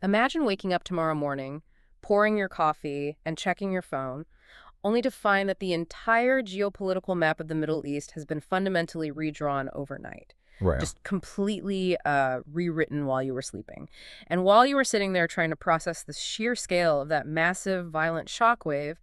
Imagine waking up tomorrow morning, pouring your coffee, and checking your phone, only to find that the entire geopolitical map of the Middle East has been fundamentally redrawn overnight. Right. Just completely rewritten while you were sleeping. And while you were sitting there trying to process the sheer scale of that massive, violent shockwave,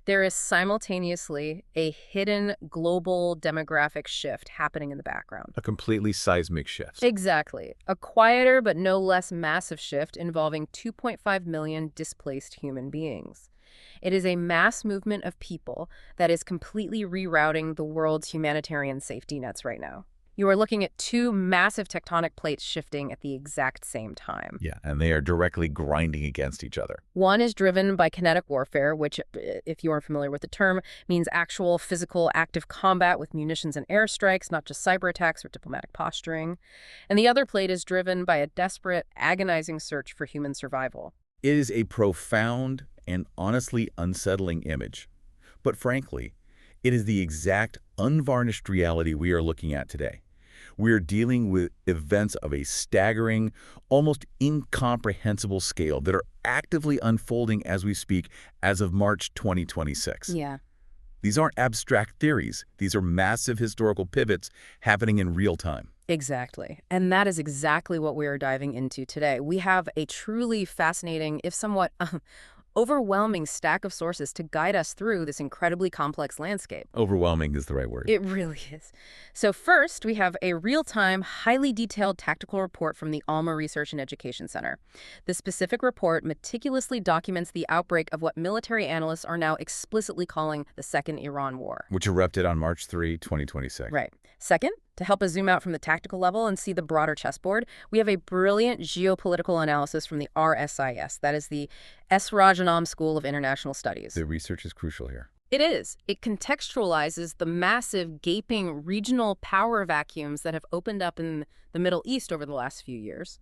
there is simultaneously a hidden global demographic shift happening in the background. A completely seismic shift. Exactly. A quieter but no less massive shift involving 2.5 million displaced human beings. It is a mass movement of people that is completely rerouting the world's humanitarian safety nets right now. You are looking at two massive tectonic plates shifting at the exact same time. Yeah, and they are directly grinding against each other. One is driven by kinetic warfare, which, if you aren't familiar with the term, means actual physical active combat with munitions and airstrikes, not just cyber attacks or diplomatic posturing. And the other plate is driven by a desperate, agonizing search for human survival. It is a profound and honestly unsettling image. But frankly, it is the exact unvarnished reality we are looking at today. We are dealing with events of a staggering, almost incomprehensible scale that are actively unfolding as we speak as of March 2026. Yeah. These aren't abstract theories. These are massive historical pivots happening in real time. Exactly. And that is exactly what we are diving into today. We have a truly fascinating, if somewhat overwhelming stack of sources to guide us through this incredibly complex landscape. Overwhelming is the right word. It really is. So first, we have a real-time, highly detailed tactical report from the Alma Research and Education Center. The specific report meticulously documents the outbreak of what military analysts are now explicitly calling the Second Iran War. Which erupted on March 3, 2026. Right. Second, to help us zoom out from the tactical level and see the broader chessboard, we have a brilliant geopolitical analysis from the RSIS. That is the S. Rajanam School of International Studies. The research is crucial here. It is. It contextualizes the massive, gaping regional power vacuums that have opened up in the Middle East over the last few years.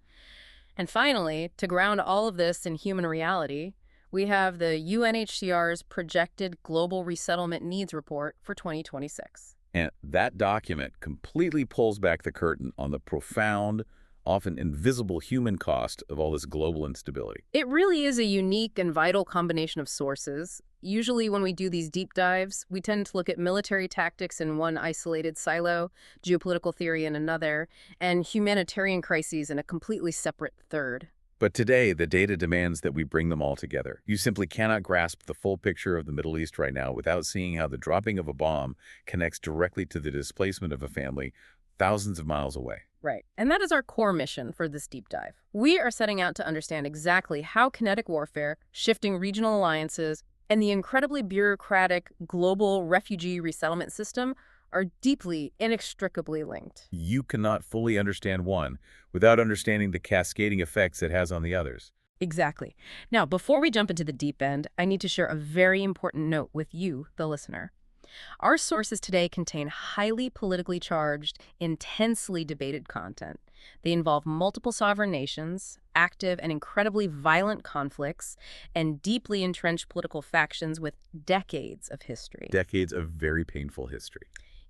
And finally, to ground all of this in human reality, we have the UNHCR's projected Global Resettlement Needs Report for 2026. And that document completely pulls back the curtain on the profound, often invisible human cost of all this global instability. It really is a unique and vital combination of sources. Usually when we do these deep dives, we tend to look at military tactics in one isolated silo, geopolitical theory in another, and humanitarian crises in a completely separate third. But today, the data demands that we bring them all together. You simply cannot grasp the full picture of the Middle East right now without seeing how the dropping of a bomb connects directly to the displacement of a family thousands of miles away. Right. And that is our core mission for this deep dive. We are setting out to understand exactly how kinetic warfare, shifting regional alliances, and the incredibly bureaucratic global refugee resettlement system are deeply, inextricably linked. You cannot fully understand one without understanding the cascading effects it has on the others. Exactly. Now, before we jump into the deep end, I need to share a very important note with you, the listener. Our sources today contain highly politically charged, intensely debated content. They involve multiple sovereign nations, active and incredibly violent conflicts, and deeply entrenched political factions with decades of history. Decades of very painful history.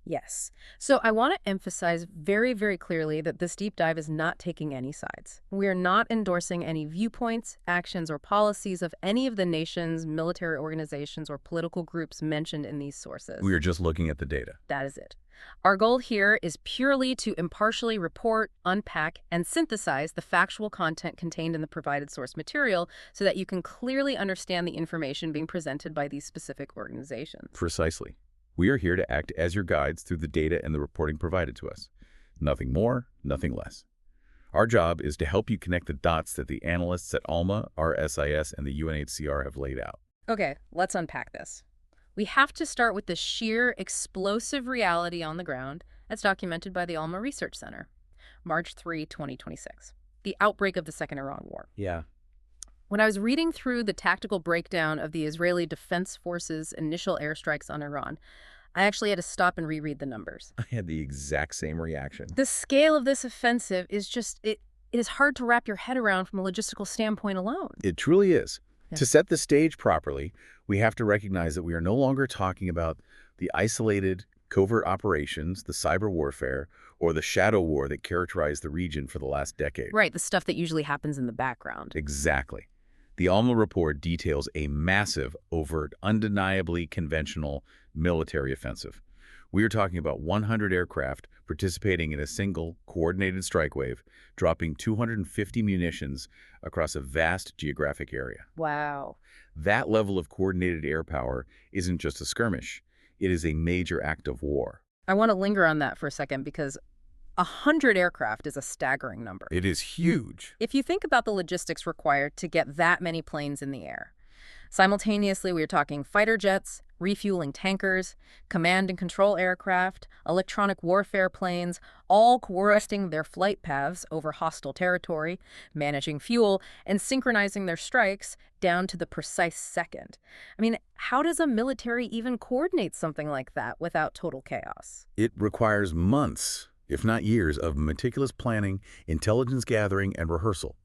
Yes. So I want to emphasize very, very clearly that this deep dive is not taking any sides. We are not endorsing any viewpoints, actions, or policies of any of the nations, military organizations, or political groups mentioned in these sources. We are just looking at the data. That is it. Our goal here is purely to impartially report, unpack, and synthesize the factual content contained in the provided source material so that you can clearly understand the information being presented by these specific organizations. Precisely. We are here to act as your guides through the data and the reporting provided to us. Nothing more, nothing less. Our job is to help you connect the dots that the analysts at ALMA, RSIS, and the UNHCR have laid out. Okay, let's unpack this. We have to start with the sheer explosive reality on the ground as documented by the Alma Research Center. March 3, 2026. The outbreak of the Second Iran War. Yeah. When I was reading through the tactical breakdown of the Israeli Defense Forces' initial airstrikes on Iran, I actually had to stop and reread the numbers. I had the exact same reaction. The scale of this offensive is just, it is hard to wrap your head around from a logistical standpoint alone. It truly is. Yeah. To set the stage properly, we have to recognize that we are no longer talking about the isolated, covert operations, the cyber warfare, or the shadow war that characterized the region for the last decade. Right, the stuff that usually happens in the background. Exactly. The Alma report details a massive, overt, undeniably conventional military offensive. We are talking about 100 aircraft participating in a single, coordinated strike wave, dropping 250 munitions across a vast geographic area. Wow. That level of coordinated air power isn't just a skirmish. It is a major act of war. I want to linger on that for a second because 100 aircraft is a staggering number. It is huge. If you think about the logistics required to get that many planes in the air, simultaneously we are talking fighter jets, refueling tankers, command and control aircraft, electronic warfare planes, all coordinating their flight paths over hostile territory, managing fuel, and synchronizing their strikes down to the precise second. I mean, how does a military even coordinate something like that without total chaos? It requires months, if not years, of meticulous planning, intelligence gathering, and rehearsal.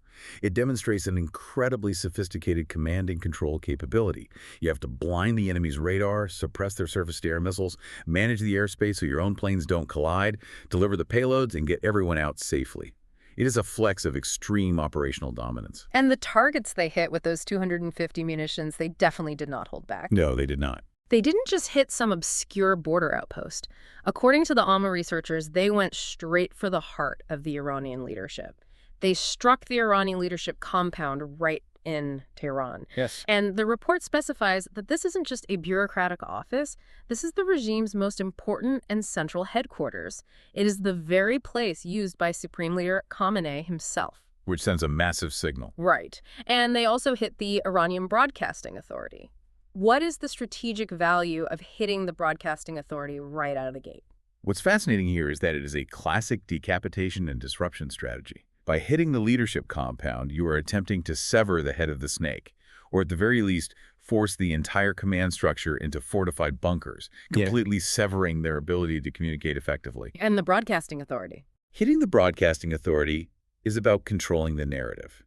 It demonstrates an incredibly sophisticated command and control capability. You have to blind the enemy's radar, suppress their surface-to-air missiles, manage the airspace so your own planes don't collide, deliver the payloads, and get everyone out safely. It is a flex of extreme operational dominance. And the targets they hit with those 250 munitions, they definitely did not hold back. No, they did not. They didn't just hit some obscure border outpost. According to the Alma researchers, they went straight for the heart of the Iranian leadership. They struck the Iranian leadership compound right in Tehran. Yes. And the report specifies that this isn't just a bureaucratic office. This is the regime's most important and central headquarters. It is the very place used by Supreme Leader Khamenei himself. Which sends a massive signal. Right. And they also hit the Iranian Broadcasting Authority. What is the strategic value of hitting the Broadcasting Authority right out of the gate? What's fascinating here is that it is a classic decapitation and disruption strategy. By hitting the leadership compound, you are attempting to sever the head of the snake, or at the very least, force the entire command structure into fortified bunkers, completely severing their ability to communicate effectively. And the Broadcasting Authority. Hitting the Broadcasting Authority is about controlling the narrative.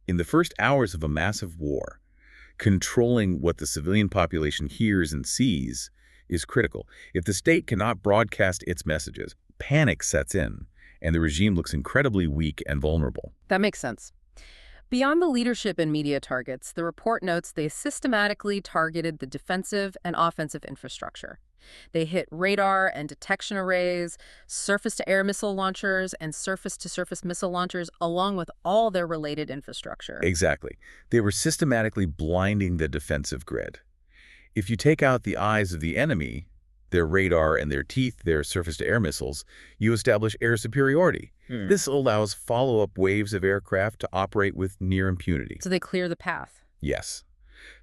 In the first hours of a massive war, controlling what the civilian population hears and sees is critical. If the state cannot broadcast its messages, panic sets in, and the regime looks incredibly weak and vulnerable. That makes sense. Beyond the leadership and media targets, the report notes they systematically targeted the defensive and offensive infrastructure. They hit radar and detection arrays, surface-to-air missile launchers, and surface-to-surface missile launchers, along with all their related infrastructure. Exactly. They were systematically blinding the defensive grid. If you take out the eyes of the enemy, their radar and their teeth, their surface-to-air missiles, you establish air superiority. This allows follow-up waves of aircraft to operate with near impunity. So they clear the path. Yes.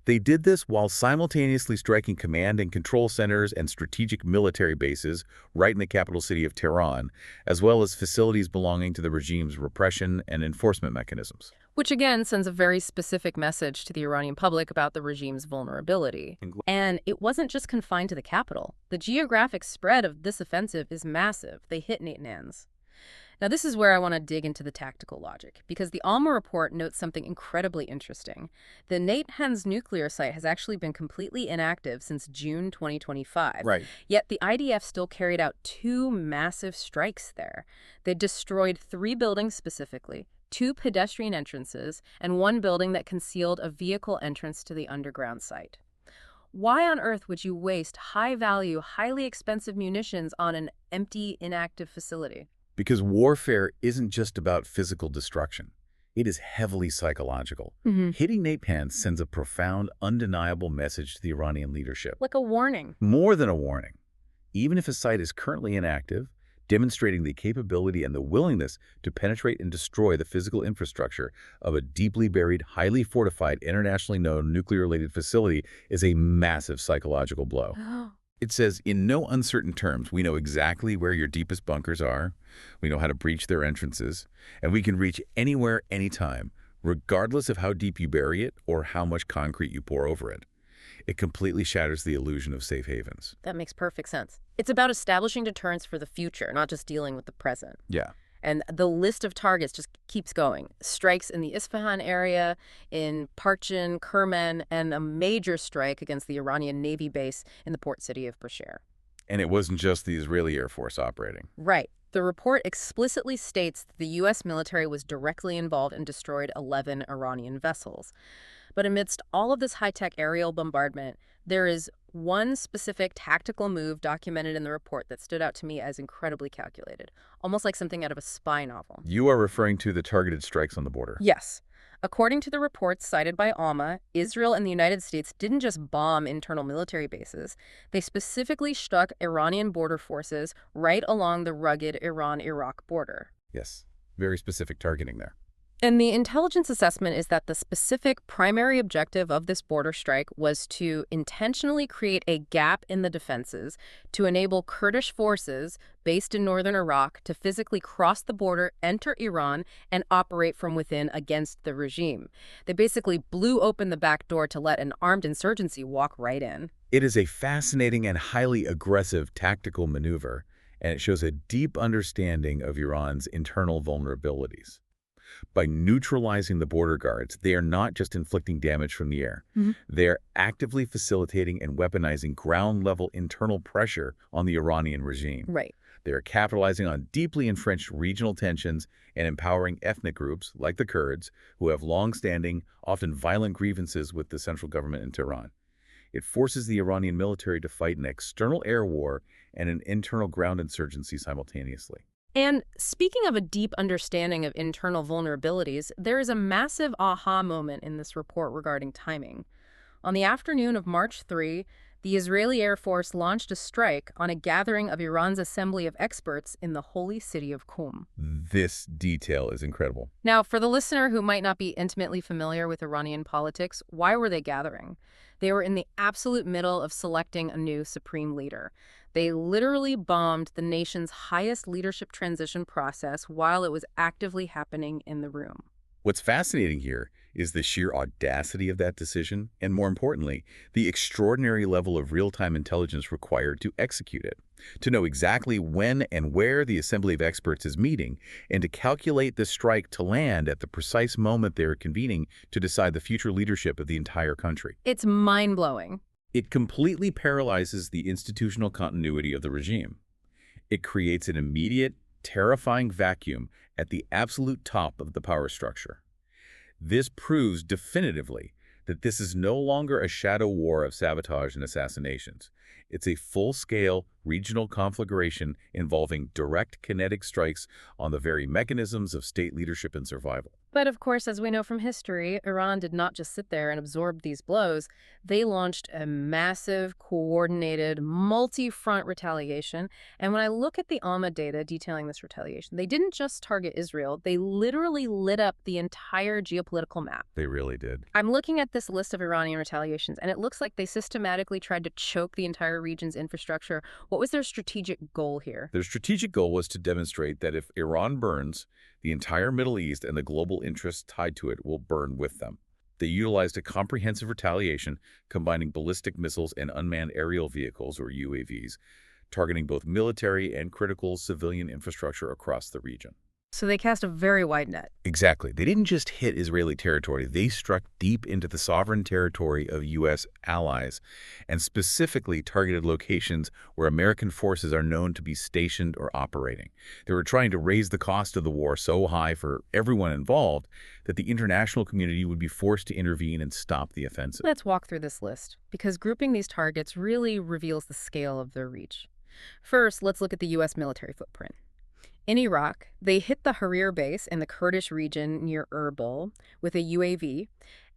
They did this while simultaneously striking command and control centers and strategic military bases right in the capital city of Tehran, as well as facilities belonging to the regime's repression and enforcement mechanisms. Which again sends a very specific message to the Iranian public about the regime's vulnerability. And it wasn't just confined to the capital. The geographic spread of this offensive is massive. They hit Natanz. Now, this is where I want to dig into the tactical logic, because the Alma report notes something incredibly interesting. The Natanz nuclear site has actually been completely inactive since June 2025. Right. Yet the IDF still carried out 2 massive strikes there. They destroyed 3 buildings specifically, 2 pedestrian entrances, and 1 building that concealed a vehicle entrance to the underground site. Why on earth would you waste high-value, highly expensive munitions on an empty, inactive facility? Because warfare isn't just about physical destruction. It is heavily psychological. Hitting Natanz sends a profound, undeniable message to the Iranian leadership. Like a warning. More than a warning. Even if a site is currently inactive, demonstrating the capability and the willingness to penetrate and destroy the physical infrastructure of a deeply buried, highly fortified, internationally known nuclear-related facility is a massive psychological blow. It says, in no uncertain terms, we know exactly where your deepest bunkers are, we know how to breach their entrances, and we can reach anywhere, anytime, regardless of how deep you bury it or how much concrete you pour over it. It completely shatters the illusion of safe havens. That makes perfect sense. It's about establishing deterrence for the future, not just dealing with the present. Yeah. And the list of targets just keeps going. Strikes in the Isfahan area, in Parchin, Kerman, and a major strike against the Iranian Navy base in the port city of Bushehr. And it wasn't just the Israeli Air Force operating. Right. The report explicitly states that the U.S. military was directly involved and destroyed 11 Iranian vessels. But amidst all of this high-tech aerial bombardment, there is one specific tactical move documented in the report that stood out to me as incredibly calculated, almost like something out of a spy novel. You are referring to the targeted strikes on the border. Yes. According to the reports cited by Alma, Israel and the United States didn't just bomb internal military bases. They specifically struck Iranian border forces right along the rugged Iran-Iraq border. Yes, very specific targeting there. And the intelligence assessment is that the specific primary objective of this border strike was to intentionally create a gap in the defenses to enable Kurdish forces based in northern Iraq to physically cross the border, enter Iran, and operate from within against the regime. They basically blew open the back door to let an armed insurgency walk right in. It is a fascinating and highly aggressive tactical maneuver, and it shows a deep understanding of Iran's internal vulnerabilities. By neutralizing the border guards, they are not just inflicting damage from the air. They are actively facilitating and weaponizing ground-level internal pressure on the Iranian regime. Right. They are capitalizing on deeply entrenched regional tensions and empowering ethnic groups, like the Kurds, who have long-standing, often violent grievances with the central government in Tehran. It forces the Iranian military to fight an external air war and an internal ground insurgency simultaneously. And speaking of a deep understanding of internal vulnerabilities, there is a massive aha moment in this report regarding timing. On the afternoon of March 3, the Israeli Air Force launched a strike on a gathering of Iran's assembly of experts in the holy city of Qum. This detail is incredible. Now, for the listener who might not be intimately familiar with Iranian politics, why were they gathering? They were in the absolute middle of selecting a new supreme leader. They literally bombed the nation's highest leadership transition process while it was actively happening in the room. What's fascinating here is the sheer audacity of that decision, and more importantly, the extraordinary level of real-time intelligence required to execute it. To know exactly when and where the Assembly of Experts is meeting, and to calculate the strike to land at the precise moment they are convening to decide the future leadership of the entire country. It's mind-blowing. It completely paralyzes the institutional continuity of the regime. It creates an immediate, terrifying vacuum at the absolute top of the power structure. This proves definitively that this is no longer a shadow war of sabotage and assassinations. It's a full-scale regional conflagration involving direct kinetic strikes on the very mechanisms of state leadership and survival. But of course, as we know from history, Iran did not just sit there and absorb these blows. They launched a massive, coordinated, multi-front retaliation. And when I look at the Alma data detailing this retaliation, they didn't just target Israel. They literally lit up the entire geopolitical map. They really did. I'm looking at this list of Iranian retaliations, and it looks like they systematically tried to choke the entire region's infrastructure. What was their strategic goal here? Their strategic goal was to demonstrate that if Iran burns, the entire Middle East and the global interests tied to it will burn with them. They utilized a comprehensive retaliation combining ballistic missiles and unmanned aerial vehicles, or UAVs, targeting both military and critical civilian infrastructure across the region. So they cast a very wide net. Exactly. They didn't just hit Israeli territory. They struck deep into the sovereign territory of U.S. allies and specifically targeted locations where American forces are known to be stationed or operating. They were trying to raise the cost of the war so high for everyone involved that the international community would be forced to intervene and stop the offensive. Let's walk through this list, because grouping these targets really reveals the scale of their reach. First, let's look at the U.S. military footprint. In Iraq, they hit the Harir base in the Kurdish region near Erbil with a UAV,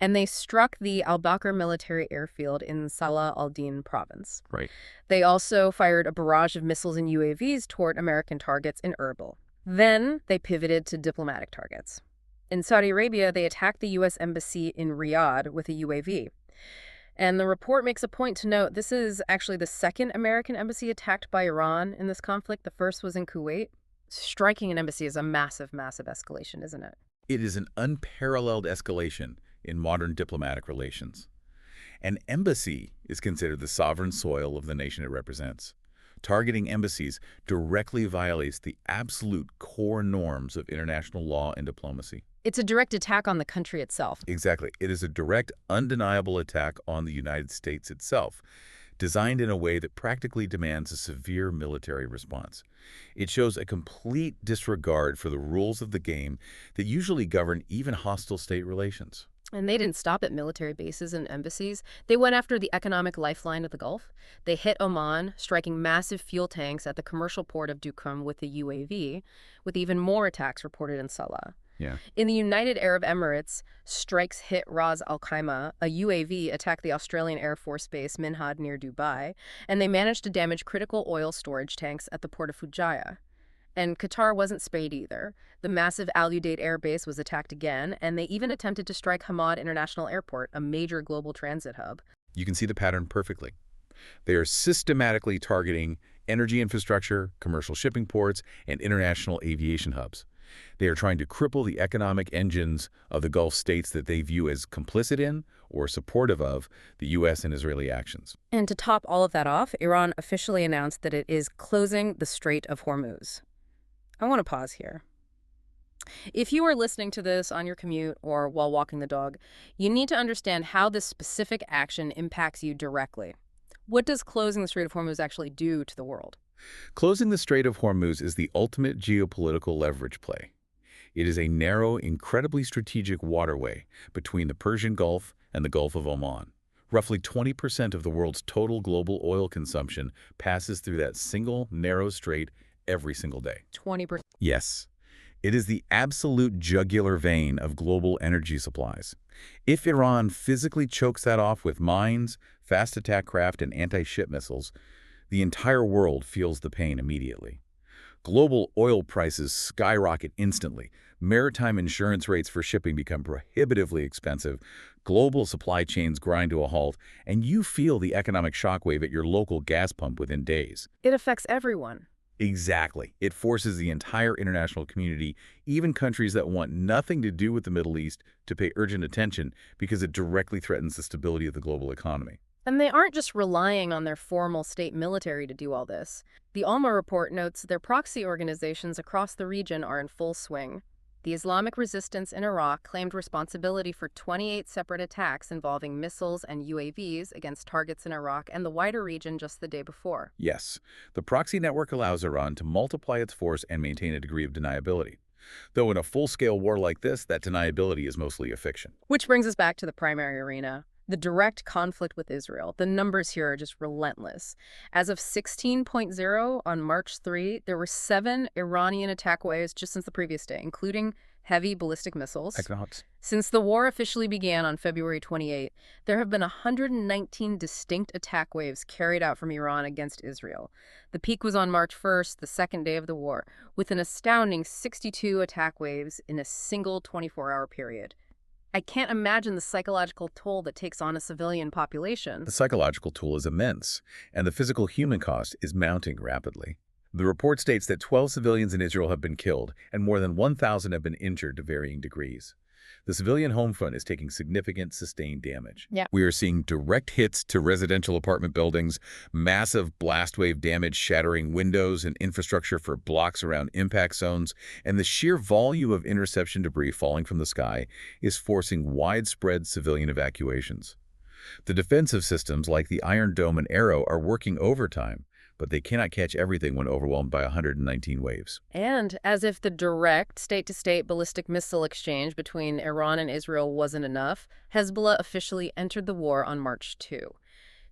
and they struck the al-Bakr military airfield in Salah al-Din province. Right. They also fired a barrage of missiles and UAVs toward American targets in Erbil. Then they pivoted to diplomatic targets. In Saudi Arabia, they attacked the U.S. embassy in Riyadh with a UAV. And the report makes a point to note this is actually the second American embassy attacked by Iran in this conflict. The first was in Kuwait. Striking an embassy is a massive, massive escalation, isn't it? It is an unparalleled escalation in modern diplomatic relations. An embassy is considered the sovereign soil of the nation it represents. Targeting embassies directly violates the absolute core norms of international law and diplomacy. It's a direct attack on the country itself. Exactly. It is a direct, undeniable attack on the United States itself. designed in a way that practically demands a severe military response. It shows a complete disregard for the rules of the game that usually govern even hostile state relations. And they didn't stop at military bases and embassies. They went after the economic lifeline of the Gulf. They hit Oman, striking massive fuel tanks at the commercial port of Duqm with a UAV, with even more attacks reported in Salah. Yeah. In the United Arab Emirates, strikes hit Ras Al Khaimah. A UAV attacked the Australian Air Force Base Minhad near Dubai, and they managed to damage critical oil storage tanks at the port of Fujairah. And Qatar wasn't spared either. The massive Al Udeid Air Base was attacked again, and they even attempted to strike Hamad International Airport, a major global transit hub. You can see the pattern perfectly. They are systematically targeting energy infrastructure, commercial shipping ports, and international aviation hubs. They are trying to cripple the economic engines of the Gulf states that they view as complicit in or supportive of the U.S. and Israeli actions. And to top all of that off, Iran officially announced that it is closing the Strait of Hormuz. I want to pause here. If you are listening to this on your commute or while walking the dog, you need to understand how this specific action impacts you directly. What does closing the Strait of Hormuz actually do to the world? Closing the Strait of Hormuz is the ultimate geopolitical leverage play. It is a narrow, incredibly strategic waterway between the Persian Gulf and the Gulf of Oman. Roughly 20% of the world's total global oil consumption passes through that single, narrow strait every single day. 20%. Yes. It is the absolute jugular vein of global energy supplies. If Iran physically chokes that off with mines, fast attack craft, and anti-ship missiles, the entire world feels the pain immediately. Global oil prices skyrocket instantly. Maritime insurance rates for shipping become prohibitively expensive. Global supply chains grind to a halt, and you feel the economic shockwave at your local gas pump within days. It affects everyone. Exactly. It forces the entire international community, even countries that want nothing to do with the Middle East, to pay urgent attention because it directly threatens the stability of the global economy. And they aren't just relying on their formal state military to do all this. The Alma report notes their proxy organizations across the region are in full swing. The Islamic resistance in Iraq claimed responsibility for 28 separate attacks involving missiles and UAVs against targets in Iraq and the wider region just the day before. Yes, the proxy network allows Iran to multiply its force and maintain a degree of deniability. Though in a full-scale war like this, that deniability is mostly a fiction. Which brings us back to the primary arena. The direct conflict with Israel. The numbers here are just relentless. As of 16.0 on March 3, there were 7 Iranian attack waves just since the previous day, including heavy ballistic missiles. Since the war officially began on February 28, there have been 119 distinct attack waves carried out from Iran against Israel. The peak was on March 1st, the second day of the war, with an astounding 62 attack waves in a single 24-hour period. I can't imagine the psychological toll that takes on a civilian population. The psychological toll is immense, and the physical human cost is mounting rapidly. The report states that 12 civilians in Israel have been killed, and more than 1,000 have been injured to varying degrees. The civilian home front is taking significant sustained damage. Yeah. We are seeing direct hits to residential apartment buildings, massive blast wave damage shattering windows and infrastructure for blocks around impact zones, and the sheer volume of interception debris falling from the sky is forcing widespread civilian evacuations. The defensive systems like the Iron Dome and Arrow are working overtime, but they cannot catch everything when overwhelmed by 119 waves. And as if the direct state-to-state ballistic missile exchange between Iran and Israel wasn't enough, Hezbollah officially entered the war on March 2.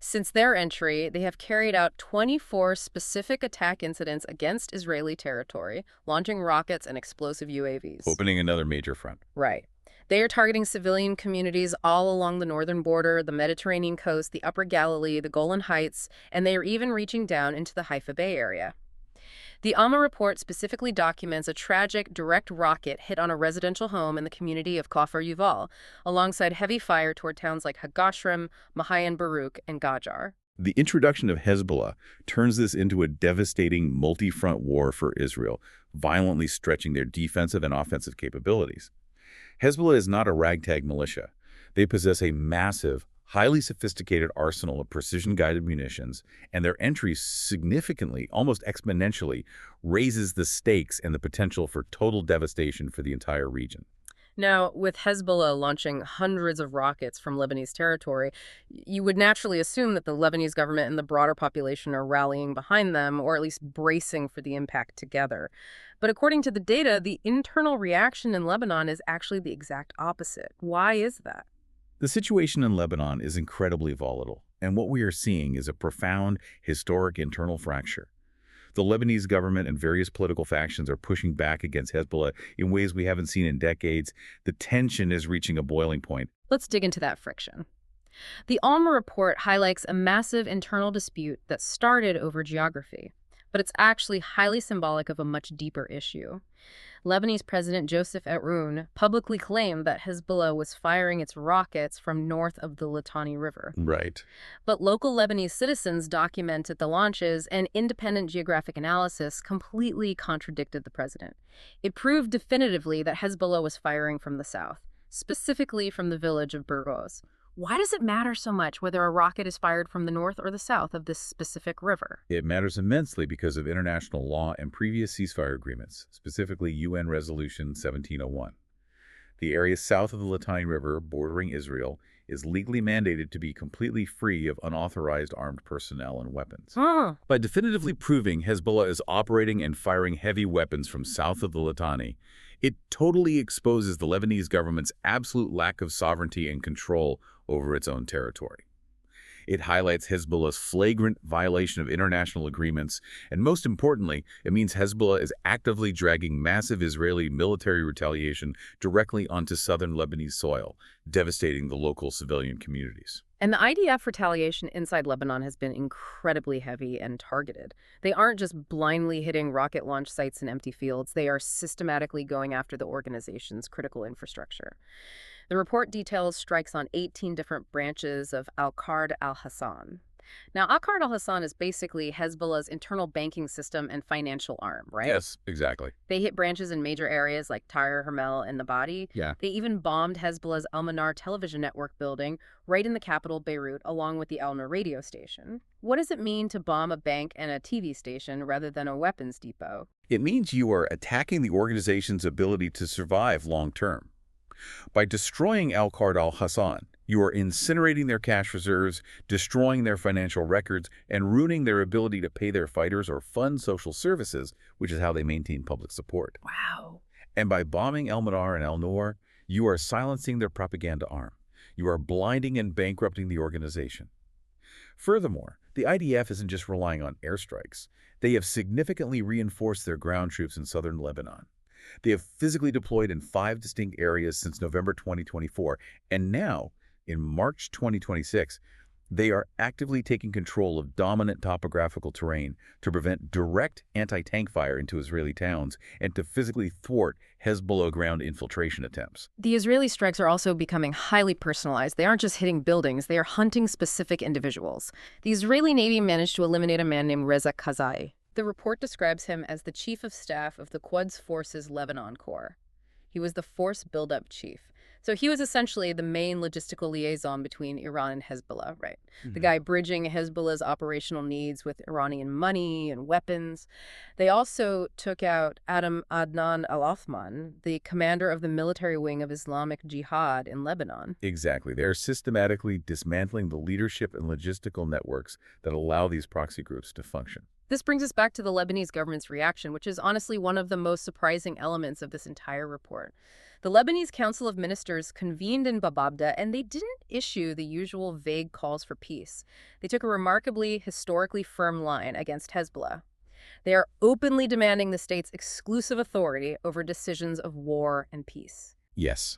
Since their entry, they have carried out 24 specific attack incidents against Israeli territory, launching rockets and explosive UAVs. Opening another major front. Right. They are targeting civilian communities all along the northern border, the Mediterranean coast, the Upper Galilee, the Golan Heights, and they are even reaching down into the Haifa Bay area. The Alma report specifically documents a tragic direct rocket hit on a residential home in the community of Kafr Yuval, alongside heavy fire toward towns like Hagashrim, Mahayan Baruch, and Gajar. The introduction of Hezbollah turns this into a devastating multi-front war for Israel, violently stretching their defensive and offensive capabilities. Hezbollah is not a ragtag militia. They possess a massive, highly sophisticated arsenal of precision-guided munitions, and their entry significantly, almost exponentially, raises the stakes and the potential for total devastation for the entire region. Now, with Hezbollah launching hundreds of rockets from Lebanese territory, you would naturally assume that the Lebanese government and the broader population are rallying behind them, or at least bracing for the impact together. But according to the data, the internal reaction in Lebanon is actually the exact opposite. Why is that? The situation in Lebanon is incredibly volatile, and what we are seeing is a profound, historic internal fracture. The Lebanese government and various political factions are pushing back against Hezbollah in ways we haven't seen in decades. The tension is reaching a boiling point. Let's dig into that friction. The Alma report highlights a massive internal dispute that started over geography, but it's actually highly symbolic of a much deeper issue. Lebanese President Joseph Aoun publicly claimed that Hezbollah was firing its rockets from north of the Litani River. Right. But local Lebanese citizens documented the launches, and independent geographic analysis completely contradicted the president. It proved definitively that Hezbollah was firing from the south, specifically from the village of Burgos. Why does it matter so much whether a rocket is fired from the north or the south of this specific river? It matters immensely because of international law and previous ceasefire agreements, specifically UN Resolution 1701. The area south of the Litani River, bordering Israel, is legally mandated to be completely free of unauthorized armed personnel and weapons. By definitively proving Hezbollah is operating and firing heavy weapons from south of the Litani, it totally exposes the Lebanese government's absolute lack of sovereignty and control over its own territory. It highlights Hezbollah's flagrant violation of international agreements, and most importantly, it means Hezbollah is actively dragging massive Israeli military retaliation directly onto southern Lebanese soil, devastating the local civilian communities. And the IDF retaliation inside Lebanon has been incredibly heavy and targeted. They aren't just blindly hitting rocket launch sites in empty fields, they are systematically going after the organization's critical infrastructure. The report details strikes on 18 different branches of Al-Qard al-Hassan. Now, Al-Qard al-Hassan is basically Hezbollah's internal banking system and financial arm, right? Yes, exactly. They hit branches in major areas like Tyre, Hermel, and Nabati. Yeah. They even bombed Hezbollah's Al-Manar television network building right in the capital, Beirut, along with the Al-Nur radio station. What does it mean to bomb a bank and a TV station rather than a weapons depot? It means you are attacking the organization's ability to survive long term. By destroying Al-Qard al-Hassan, you are incinerating their cash reserves, destroying their financial records, and ruining their ability to pay their fighters or fund social services, which is how they maintain public support. Wow. And by bombing Al-Manar and Al-Nur, you are silencing their propaganda arm. You are blinding and bankrupting the organization. Furthermore, the IDF isn't just relying on airstrikes. They have significantly reinforced their ground troops in southern Lebanon. They have physically deployed in 5 distinct areas since November 2024, and now, in March 2026, they are actively taking control of dominant topographical terrain to prevent direct anti-tank fire into Israeli towns and to physically thwart Hezbollah ground infiltration attempts. The Israeli strikes are also becoming highly personalized. They aren't just hitting buildings, they are hunting specific individuals. The Israeli Navy managed to eliminate a man named Reza Kazai. The report describes him as the chief of staff of the Quds Forces Lebanon Corps. He was the force buildup chief. So he was essentially the main logistical liaison between Iran and Hezbollah, right? The guy bridging Hezbollah's operational needs with Iranian money and weapons. They also took out Adam Adnan al-Othman, the commander of the military wing of Islamic Jihad in Lebanon. Exactly. They're systematically dismantling the leadership and logistical networks that allow these proxy groups to function. This brings us back to the Lebanese government's reaction, which is honestly one of the most surprising elements of this entire report. The Lebanese Council of Ministers convened in Bababda, and they didn't issue the usual vague calls for peace. They took a remarkably, historically firm line against Hezbollah. They are openly demanding the state's exclusive authority over decisions of war and peace. Yes.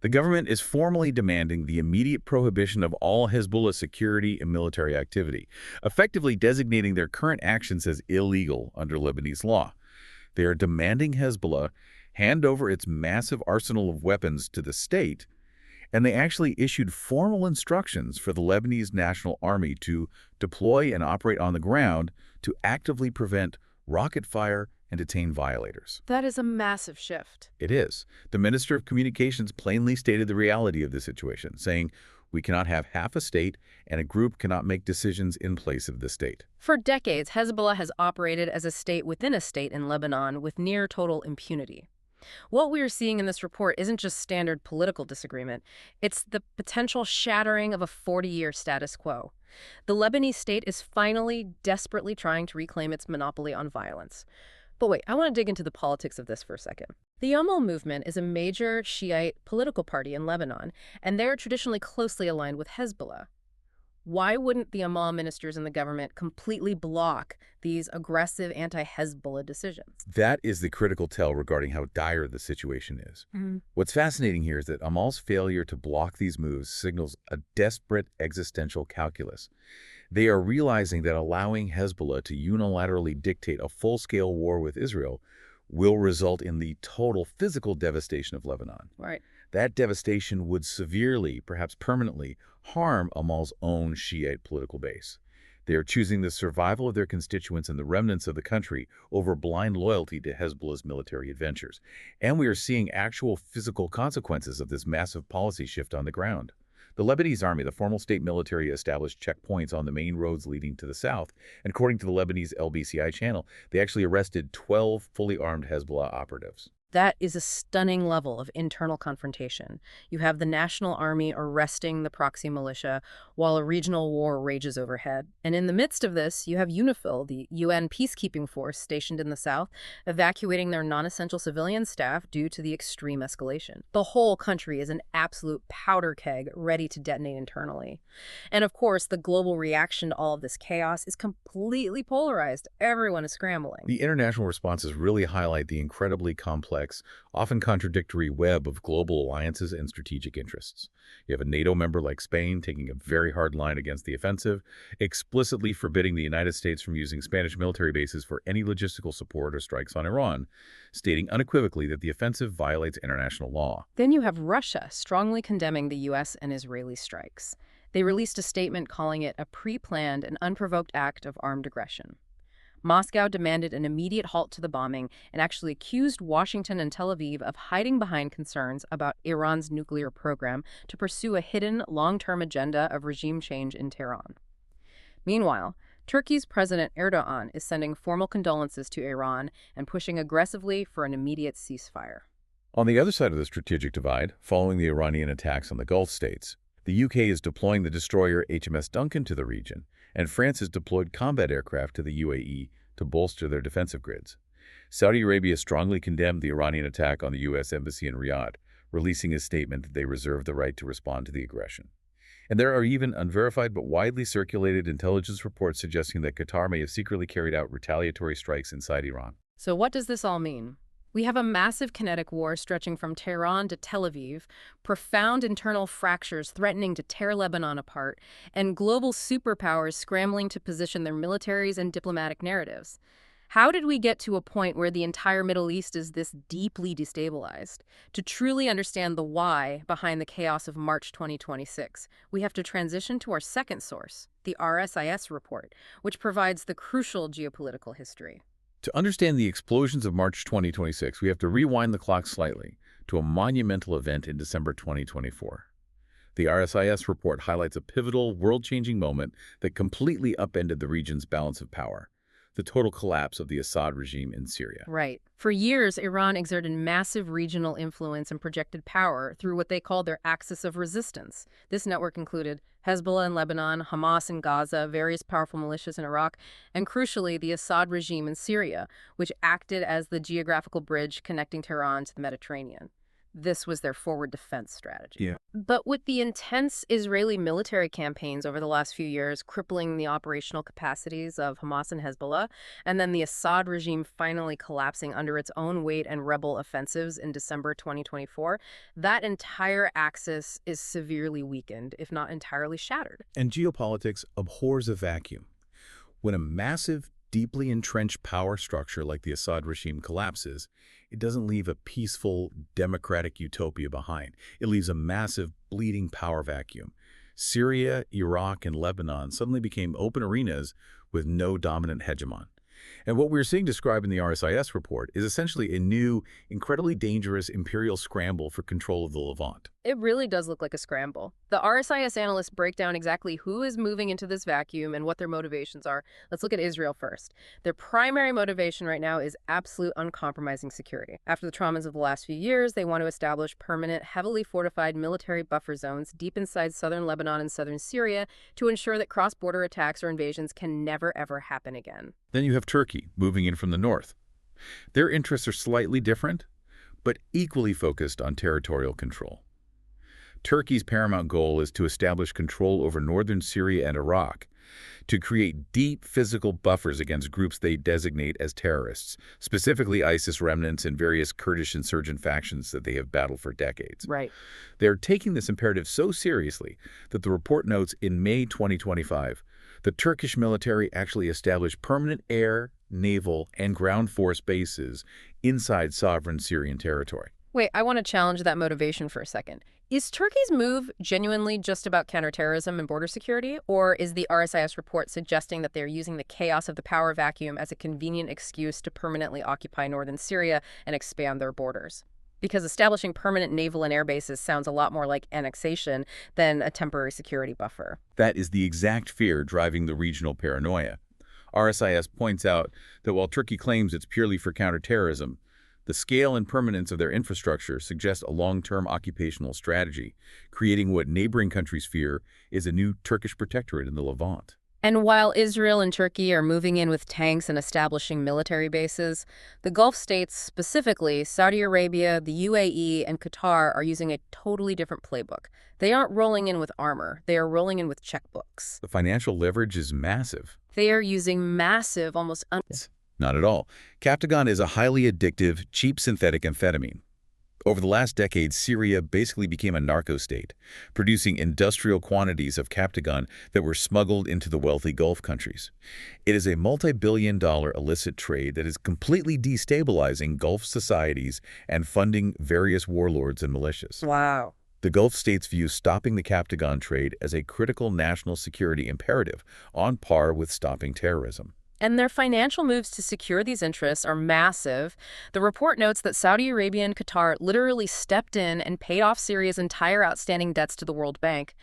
The government is formally demanding the immediate prohibition of all Hezbollah security and military activity, effectively designating their current actions as illegal under Lebanese law. They are demanding Hezbollah hand over its massive arsenal of weapons to the state, and they actually issued formal instructions for the Lebanese National Army to deploy and operate on the ground to actively prevent rocket fire and detain violators. That is a massive shift. It is. The Minister of Communications plainly stated the reality of the situation, saying, "We cannot have half a state, and a group cannot make decisions in place of the state." For decades, Hezbollah has operated as a state within a state in Lebanon with near total impunity. What we are seeing in this report isn't just standard political disagreement, it's the potential shattering of a 40-year status quo. The Lebanese state is finally desperately trying to reclaim its monopoly on violence. But wait, I want to dig into the politics of this for a second. The Yamal movement is a major Shiite political party in Lebanon, and they're traditionally closely aligned with Hezbollah. Why wouldn't the Amal ministers in the government completely block these aggressive anti-Hezbollah decisions? That is the critical tell regarding how dire the situation is. What's fascinating here is that Amal's failure to block these moves signals a desperate existential calculus. They are realizing that allowing Hezbollah to unilaterally dictate a full-scale war with Israel will result in the total physical devastation of Lebanon. Right. That devastation would severely, perhaps permanently, harm Amal's own Shiite political base. They are choosing the survival of their constituents and the remnants of the country over blind loyalty to Hezbollah's military adventures. And we are seeing actual physical consequences of this massive policy shift on the ground. The Lebanese army, the formal state military, established checkpoints on the main roads leading to the south, and according to the Lebanese LBCI channel, they actually arrested 12 fully armed Hezbollah operatives. That is a stunning level of internal confrontation. You have the national army arresting the proxy militia while a regional war rages overhead. And in the midst of this, you have UNIFIL, the UN peacekeeping force stationed in the south, evacuating their non-essential civilian staff due to the extreme escalation. The whole country is an absolute powder keg ready to detonate internally. And of course, the global reaction to all of this chaos is completely polarized. Everyone is scrambling. The international responses really highlight the incredibly complex, often contradictory web of global alliances and strategic interests. You have a NATO member like Spain taking a very hard line against the offensive, explicitly forbidding the United States from using Spanish military bases for any logistical support or strikes on Iran, stating unequivocally that the offensive violates international law. Then you have Russia strongly condemning the U.S. and Israeli strikes. They released a statement calling it a pre-planned and unprovoked act of armed aggression. Moscow demanded an immediate halt to the bombing and actually accused Washington and Tel Aviv of hiding behind concerns about Iran's nuclear program to pursue a hidden, long-term agenda of regime change in Tehran. Meanwhile, Turkey's President Erdogan is sending formal condolences to Iran and pushing aggressively for an immediate ceasefire. On the other side of the strategic divide, following the Iranian attacks on the Gulf states, the UK is deploying the destroyer HMS Duncan to the region, and France has deployed combat aircraft to the UAE to bolster their defensive grids. Saudi Arabia strongly condemned the Iranian attack on the U.S. Embassy in Riyadh, releasing a statement that they reserve the right to respond to the aggression. And there are even unverified but widely circulated intelligence reports suggesting that Qatar may have secretly carried out retaliatory strikes inside Iran. So what does this all mean? We have a massive kinetic war stretching from Tehran to Tel Aviv, profound internal fractures threatening to tear Lebanon apart, and global superpowers scrambling to position their militaries and diplomatic narratives. How did we get to a point where the entire Middle East is this deeply destabilized? To truly understand the why behind the chaos of March 2026, we have to transition to our second source, the RSIS report, which provides the crucial geopolitical history. To understand the explosions of March 2026, we have to rewind the clock slightly to a monumental event in December 2024. The RSIS report highlights a pivotal, world-changing moment that completely upended the region's balance of power: the total collapse of the Assad regime in Syria. Right. For years, Iran exerted massive regional influence and projected power through what they called their axis of resistance. This network included Hezbollah in Lebanon, Hamas in Gaza, various powerful militias in Iraq, and crucially, the Assad regime in Syria, which acted as the geographical bridge connecting Tehran to the Mediterranean. This was their forward defense strategy. Yeah. But with the intense Israeli military campaigns over the last few years crippling the operational capacities of Hamas and Hezbollah, and then the Assad regime finally collapsing under its own weight and rebel offensives in December 2024, that entire axis is severely weakened, if not entirely shattered. And geopolitics abhors a vacuum. When a massive, deeply entrenched power structure like the Assad regime collapses, it doesn't leave a peaceful, democratic utopia behind. It leaves a massive, bleeding power vacuum. Syria, Iraq, and Lebanon suddenly became open arenas with no dominant hegemon. And what we're seeing described in the RSIS report is essentially a new, incredibly dangerous imperial scramble for control of the Levant. It really does look like a scramble. The RSIS analysts break down exactly who is moving into this vacuum and what their motivations are. Let's look at Israel first. Their primary motivation right now is absolute uncompromising security. After the traumas of the last few years, they want to establish permanent, heavily fortified military buffer zones deep inside southern Lebanon and southern Syria to ensure that cross-border attacks or invasions can never, ever happen again. Then you have Turkey moving in from the north. Their interests are slightly different, but equally focused on territorial control. Turkey's paramount goal is to establish control over northern Syria and Iraq, to create deep physical buffers against groups they designate as terrorists, specifically ISIS remnants and various Kurdish insurgent factions that they have battled for decades. Right. They are taking this imperative so seriously that the report notes in May 2025, the Turkish military actually established permanent air, naval, and ground force bases inside sovereign Syrian territory. Wait, I want to challenge that motivation for a second. Is Turkey's move genuinely just about counterterrorism and border security, or is the RSIS report suggesting that they're using the chaos of the power vacuum as a convenient excuse to permanently occupy northern Syria and expand their borders? Because establishing permanent naval and air bases sounds a lot more like annexation than a temporary security buffer. That is the exact fear driving the regional paranoia. RSIS points out that while Turkey claims it's purely for counterterrorism, the scale and permanence of their infrastructure suggest a long-term occupational strategy, creating what neighboring countries fear is a new Turkish protectorate in the Levant. And while Israel and Turkey are moving in with tanks and establishing military bases, the Gulf states, specifically Saudi Arabia, the UAE, and Qatar, are using a totally different playbook. They aren't rolling in with armor. They are rolling in with checkbooks. The financial leverage is massive. They are using massive, almost Not at all. Captagon is a highly addictive, cheap synthetic amphetamine. Over the last decade, Syria basically became a narco-state, producing industrial quantities of Captagon that were smuggled into the wealthy Gulf countries. It is a multi-billion-dollar illicit trade that is completely destabilizing Gulf societies and funding various warlords and militias. Wow. The Gulf states view stopping the Captagon trade as a critical national security imperative, on par with stopping terrorism. And their financial moves to secure these interests are massive. The report notes that Saudi Arabia and Qatar literally stepped in and paid off Syria's entire outstanding debts to the World Bank.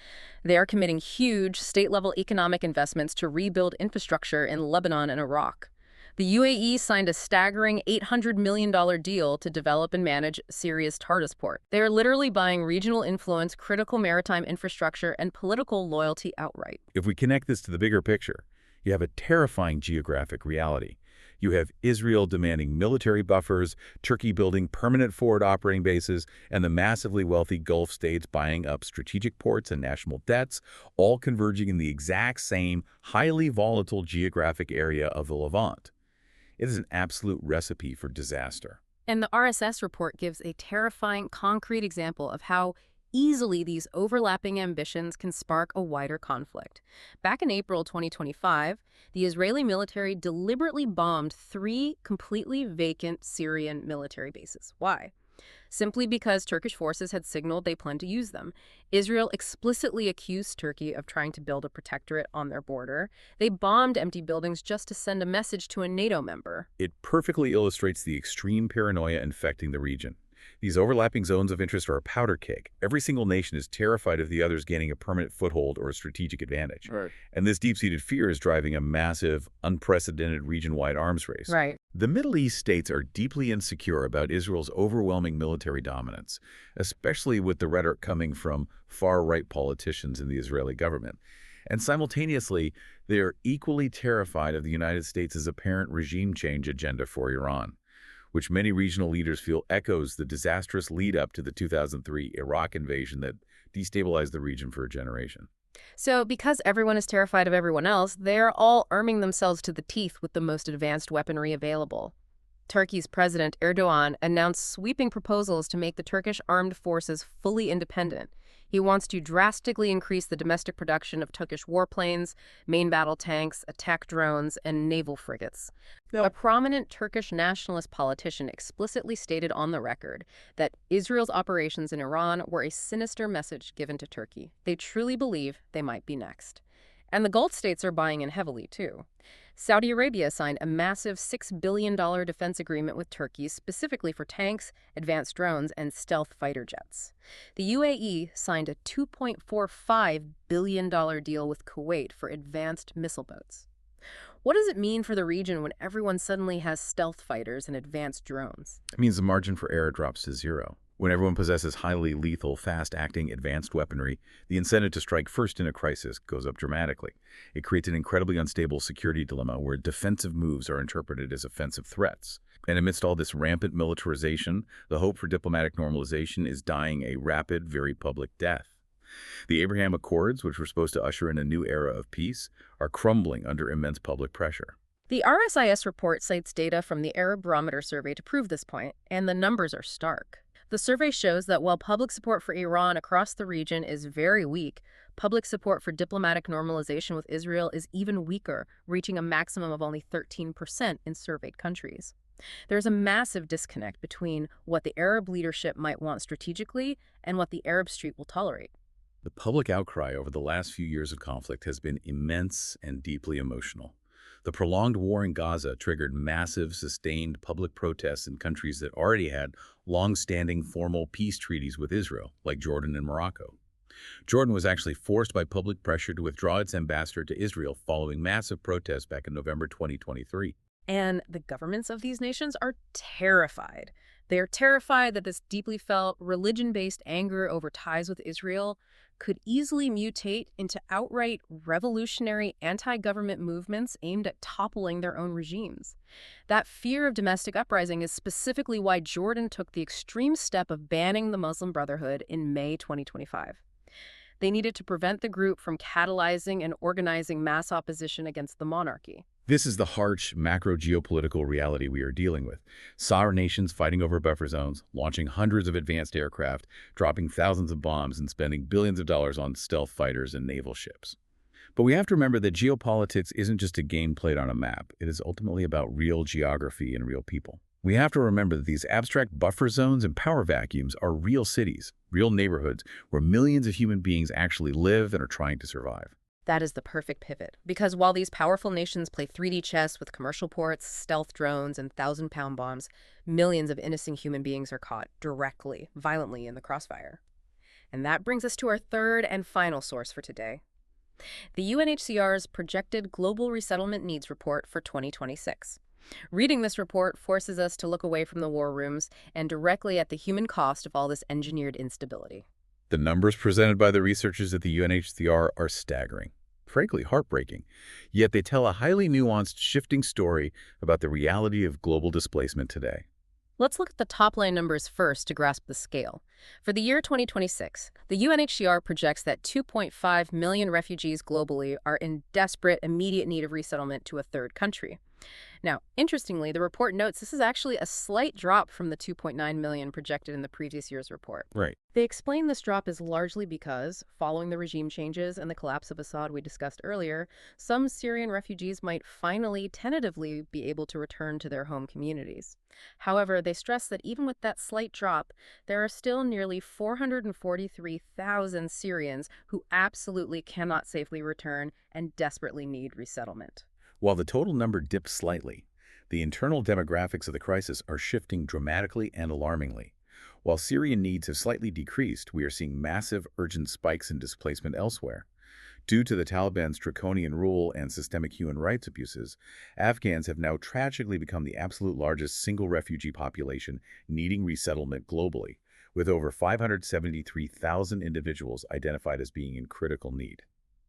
They are committing huge state-level economic investments to rebuild infrastructure in Lebanon and Iraq. The UAE signed a staggering $800 million deal to develop and manage Syria's Tartus port. They are literally buying regional influence, critical maritime infrastructure, and political loyalty outright. If we connect this to the bigger picture, you have a terrifying geographic reality. You have Israel demanding military buffers, Turkey building permanent forward operating bases, and the massively wealthy Gulf states buying up strategic ports and national debts, all converging in the exact same highly volatile geographic area of the Levant. It is an absolute recipe for disaster. And the RSS report gives a terrifying, concrete example of how easily these overlapping ambitions can spark a wider conflict. Back in April 2025, the Israeli military deliberately bombed 3 completely vacant Syrian military bases. Why? Simply because Turkish forces had signaled they planned to use them. Israel explicitly accused Turkey of trying to build a protectorate on their border. They bombed empty buildings just to send a message to a NATO member. It perfectly illustrates the extreme paranoia infecting the region. These overlapping zones of interest are a powder keg. Every single nation is terrified of the others gaining a permanent foothold or a strategic advantage. Right. And this deep-seated fear is driving a massive, unprecedented region-wide arms race. Right. The Middle East states are deeply insecure about Israel's overwhelming military dominance, especially with the rhetoric coming from far-right politicians in the Israeli government. And simultaneously, they are equally terrified of the United States' apparent regime change agenda for Iran, which many regional leaders feel echoes the disastrous lead-up to the 2003 Iraq invasion that destabilized the region for a generation. So because everyone is terrified of everyone else, they're all arming themselves to the teeth with the most advanced weaponry available. Turkey's President Erdogan announced sweeping proposals to make the Turkish armed forces fully independent. He wants to drastically increase the domestic production of Turkish warplanes, main battle tanks, attack drones, and naval frigates. A prominent Turkish nationalist politician explicitly stated on the record that Israel's operations in Iran were a sinister message given to Turkey. They truly believe they might be next. And the Gulf states are buying in heavily, too. Saudi Arabia signed a massive $6 billion defense agreement with Turkey specifically for tanks, advanced drones, and stealth fighter jets. The UAE signed a $2.45 billion deal with Kuwait for advanced missile boats. What does it mean for the region when everyone suddenly has stealth fighters and advanced drones? It means the margin for error drops to zero. When everyone possesses highly lethal, fast-acting, advanced weaponry, the incentive to strike first in a crisis goes up dramatically. It creates an incredibly unstable security dilemma where defensive moves are interpreted as offensive threats. And amidst all this rampant militarization, the hope for diplomatic normalization is dying a rapid, very public death. The Abraham Accords, which were supposed to usher in a new era of peace, are crumbling under immense public pressure. The RSIS report cites data from the Arab Barometer survey to prove this point, and the numbers are stark. The survey shows that while public support for Iran across the region is very weak, public support for diplomatic normalization with Israel is even weaker, reaching a maximum of only 13% in surveyed countries. There's a massive disconnect between what the Arab leadership might want strategically and what the Arab street will tolerate. The public outcry over the last few years of conflict has been immense and deeply emotional. The prolonged war in Gaza triggered massive, sustained public protests in countries that already had long-standing formal peace treaties with Israel, like Jordan and Morocco. Jordan was actually forced by public pressure to withdraw its ambassador to Israel following massive protests back in November 2023. And the governments of these nations are terrified. They are terrified that this deeply felt religion-based anger over ties with Israel could easily mutate into outright revolutionary anti-government movements aimed at toppling their own regimes. That fear of domestic uprising is specifically why Jordan took the extreme step of banning the Muslim Brotherhood in May 2025. They needed to prevent the group from catalyzing and organizing mass opposition against the monarchy. This is the harsh macro-geopolitical reality we are dealing with. Sovereign nations fighting over buffer zones, launching hundreds of advanced aircraft, dropping thousands of bombs, and spending billions of dollars on stealth fighters and naval ships. But we have to remember that geopolitics isn't just a game played on a map. It is ultimately about real geography and real people. We have to remember that these abstract buffer zones and power vacuums are real cities, real neighborhoods where millions of human beings actually live and are trying to survive. That is the perfect pivot, because while these powerful nations play 3D chess with commercial ports, stealth drones, and 1,000-pound bombs, millions of innocent human beings are caught directly, violently in the crossfire. And that brings us to our third and final source for today. The UNHCR's projected Global Resettlement Needs Report for 2026. Reading this report forces us to look away from the war rooms and directly at the human cost of all this engineered instability. The numbers presented by the researchers at the UNHCR are staggering, frankly heartbreaking, yet they tell a highly nuanced, shifting story about the reality of global displacement today. Let's look at the top-line numbers first to grasp the scale. For the year 2026, the UNHCR projects that 2.5 million refugees globally are in desperate, immediate need of resettlement to a third country. Now, interestingly, the report notes this is actually a slight drop from the 2.9 million projected in the previous year's report. Right. They explain this drop is largely because, following the regime changes and the collapse of Assad we discussed earlier, some Syrian refugees might finally, tentatively, be able to return to their home communities. However, they stress that even with that slight drop, there are still nearly 443,000 Syrians who absolutely cannot safely return and desperately need resettlement. While the total number dips slightly, the internal demographics of the crisis are shifting dramatically and alarmingly. While Syrian needs have slightly decreased, we are seeing massive, urgent spikes in displacement elsewhere. Due to the Taliban's draconian rule and systemic human rights abuses, Afghans have now tragically become the absolute largest single refugee population needing resettlement globally, with over 573,000 individuals identified as being in critical need.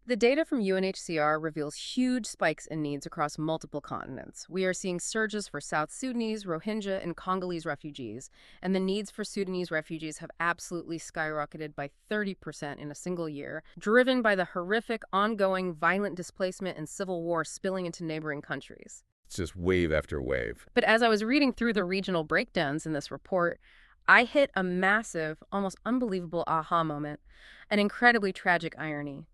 The data from UNHCR reveals huge spikes in needs across multiple continents. We are seeing surges for South Sudanese, Rohingya, and Congolese refugees, and the needs for Sudanese refugees have absolutely skyrocketed by 30% in a single year, driven by the horrific, ongoing, violent displacement and civil war spilling into neighboring countries. It's just wave after wave. But as I was reading through the regional breakdowns in this report, I hit a massive, almost unbelievable aha moment, an incredibly tragic irony.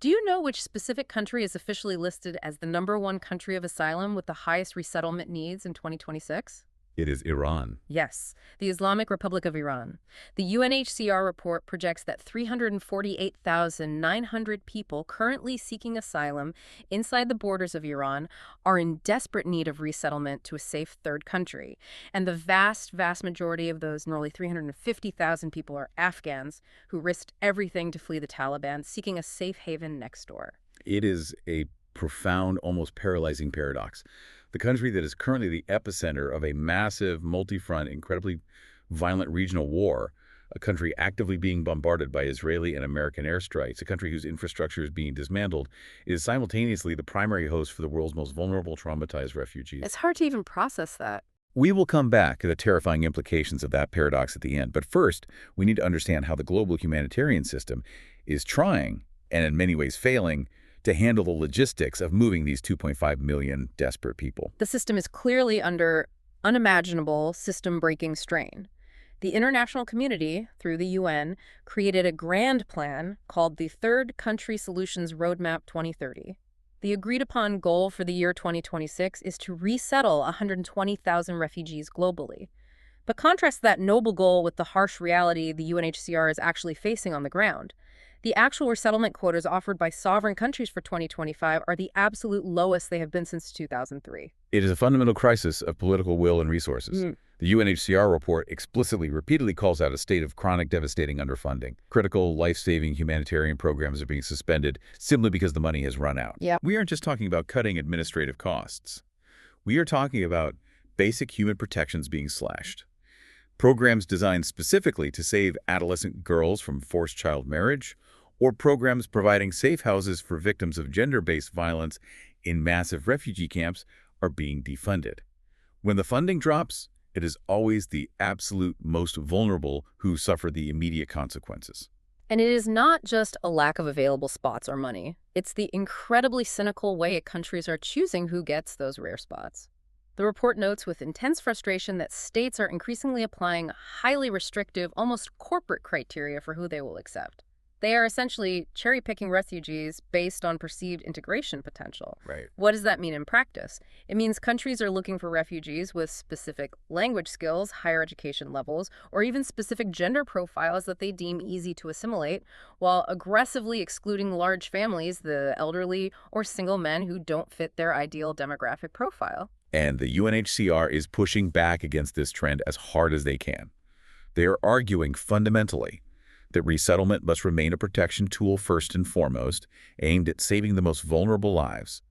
Do you know which specific country is officially listed as the #1 country of asylum with the highest resettlement needs in 2026? It is Iran. Yes, the Islamic Republic of Iran. The UNHCR report projects that 348,900 people currently seeking asylum inside the borders of Iran are in desperate need of resettlement to a safe third country. And the vast majority of those, nearly 350,000 people, are Afghans who risked everything to flee the Taliban, seeking a safe haven next door. It is a profound, almost paralyzing paradox. The country that is currently the epicenter of a massive, multi-front, incredibly violent regional war, a country actively being bombarded by Israeli and American airstrikes, a country whose infrastructure is being dismantled, is simultaneously the primary host for the world's most vulnerable, traumatized refugees. It's hard to even process that. We will come back to the terrifying implications of that paradox at the end. But first, we need to understand how the global humanitarian system is trying, and in many ways failing, to handle the logistics of moving these 2.5 million desperate people. The system is clearly under unimaginable system-breaking strain. The international community, through the UN, created a grand plan called the Third Country Solutions Roadmap 2030. The agreed-upon goal for the year 2026 is to resettle 120,000 refugees globally. But contrast that noble goal with the harsh reality the UNHCR is actually facing on the ground. The actual resettlement quotas offered by sovereign countries for 2025 are the absolute lowest they have been since 2003. It is a fundamental crisis of political will and resources. The UNHCR report repeatedly calls out a state of chronic, devastating underfunding. Critical, life-saving humanitarian programs are being suspended simply because the money has run out. Yeah. We aren't just talking about cutting administrative costs. We are talking about basic human protections being slashed. Programs designed specifically to save adolescent girls from forced child marriage, or programs providing safe houses for victims of gender-based violence in massive refugee camps are being defunded. When the funding drops, it is always the absolute most vulnerable who suffer the immediate consequences. And it is not just a lack of available spots or money. It's the incredibly cynical way countries are choosing who gets those rare spots. The report notes with intense frustration that states are increasingly applying highly restrictive, almost corporate criteria for who they will accept. They are essentially cherry-picking refugees based on perceived integration potential. Right. What does that mean in practice? It means countries are looking for refugees with specific language skills, higher education levels, or even specific gender profiles that they deem easy to assimilate, while aggressively excluding large families, the elderly, or single men who don't fit their ideal demographic profile. And the UNHCR is pushing back against this trend as hard as they can. They are arguing fundamentally that resettlement must remain a protection tool first and foremost, aimed at saving the most vulnerable lives,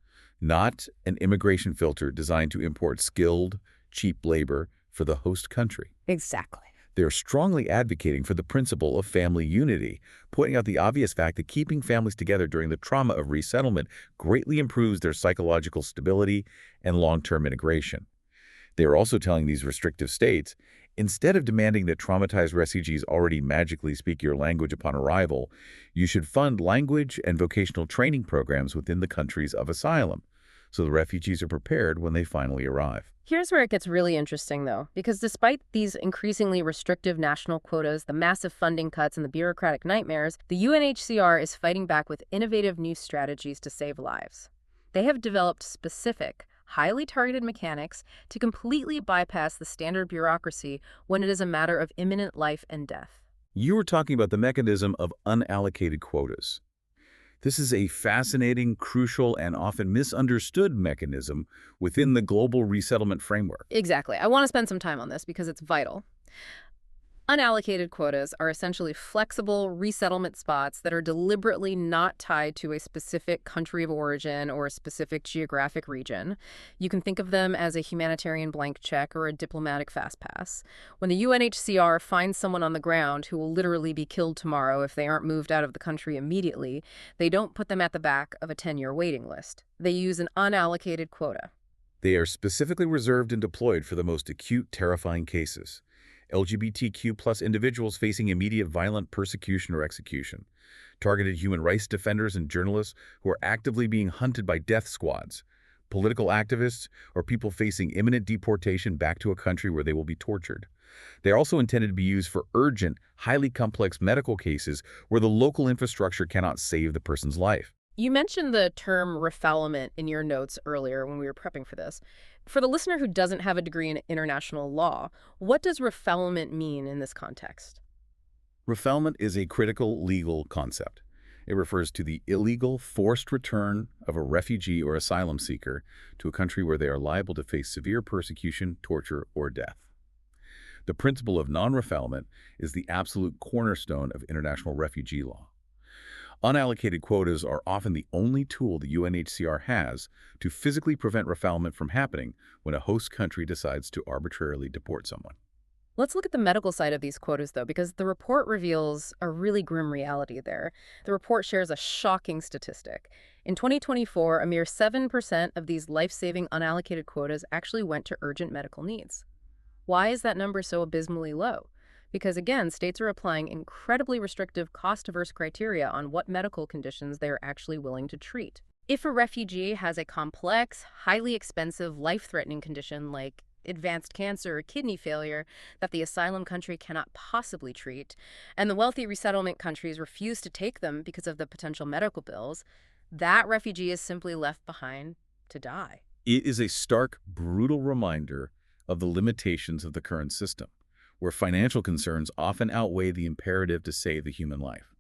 not an immigration filter designed to import skilled, cheap labor for the host country. Exactly. They're strongly advocating for the principle of family unity, pointing out the obvious fact that keeping families together during the trauma of resettlement greatly improves their psychological stability and long-term integration. They are also telling these restrictive states, instead of demanding that traumatized refugees already magically speak your language upon arrival, you should fund language and vocational training programs within the countries of asylum, so the refugees are prepared when they finally arrive. Here's where it gets really interesting, though, because despite these increasingly restrictive national quotas, the massive funding cuts, and the bureaucratic nightmares, the UNHCR is fighting back with innovative new strategies to save lives. They have developed specific, highly targeted mechanics to completely bypass the standard bureaucracy when it is a matter of imminent life and death. You were talking about the mechanism of unallocated quotas. This is a fascinating, crucial, and often misunderstood mechanism within the global resettlement framework. Exactly. I want to spend some time on this because it's vital. Unallocated quotas are essentially flexible resettlement spots that are deliberately not tied to a specific country of origin or a specific geographic region. You can think of them as a humanitarian blank check or a diplomatic fast pass. When the UNHCR finds someone on the ground who will literally be killed tomorrow if they aren't moved out of the country immediately, they don't put them at the back of a 10-year waiting list. They use an unallocated quota. They are specifically reserved and deployed for the most acute, terrifying cases. LGBTQ+ individuals facing immediate violent persecution or execution, targeted human rights defenders and journalists who are actively being hunted by death squads, political activists, or people facing imminent deportation back to a country where they will be tortured. They are also intended to be used for urgent, highly complex medical cases where the local infrastructure cannot save the person's life. You mentioned the term refoulement in your notes earlier when we were prepping for this. For the listener who doesn't have a degree in international law, what does refoulement mean in this context? Refoulement is a critical legal concept. It refers to the illegal, forced return of a refugee or asylum seeker to a country where they are liable to face severe persecution, torture, or death. The principle of non-refoulement is the absolute cornerstone of international refugee law. Unallocated quotas are often the only tool the UNHCR has to physically prevent refoulement from happening when a host country decides to arbitrarily deport someone. Let's look at the medical side of these quotas, though, because the report reveals a really grim reality there. The report shares a shocking statistic. In 2024, a mere 7% of these life-saving unallocated quotas actually went to urgent medical needs. Why is that number so abysmally low? Because again, states are applying incredibly restrictive, cost-averse criteria on what medical conditions they are actually willing to treat. If a refugee has a complex, highly expensive, life-threatening condition like advanced cancer or kidney failure that the asylum country cannot possibly treat, and the wealthy resettlement countries refuse to take them because of the potential medical bills, that refugee is simply left behind to die. It is a stark, brutal reminder of the limitations of the current system, where financial concerns often outweigh the imperative to save the human life.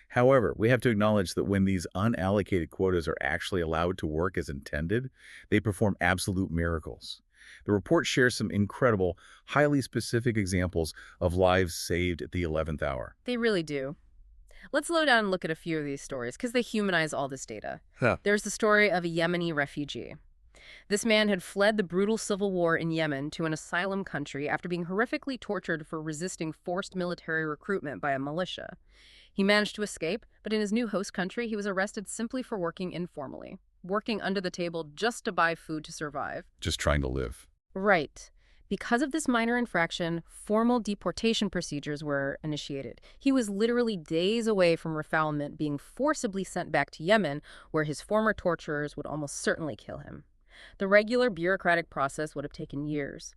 However, we have to acknowledge that when these unallocated quotas are actually allowed to work as intended, they perform absolute miracles. The report shares some incredible, highly specific examples of lives saved at the 11th hour. They really do. Let's slow down and look at a few of these stories because they humanize all this data. Huh. There's the story of a Yemeni refugee. This man had fled the brutal civil war in Yemen to an asylum country after being horrifically tortured for resisting forced military recruitment by a militia. He managed to escape, but in his new host country, he was arrested simply for working informally, working under the table just to buy food to survive. Just trying to live. Right. Because of this minor infraction, formal deportation procedures were initiated. He was literally days away from refoulement, being forcibly sent back to Yemen, where his former torturers would almost certainly kill him. The regular bureaucratic process would have taken years.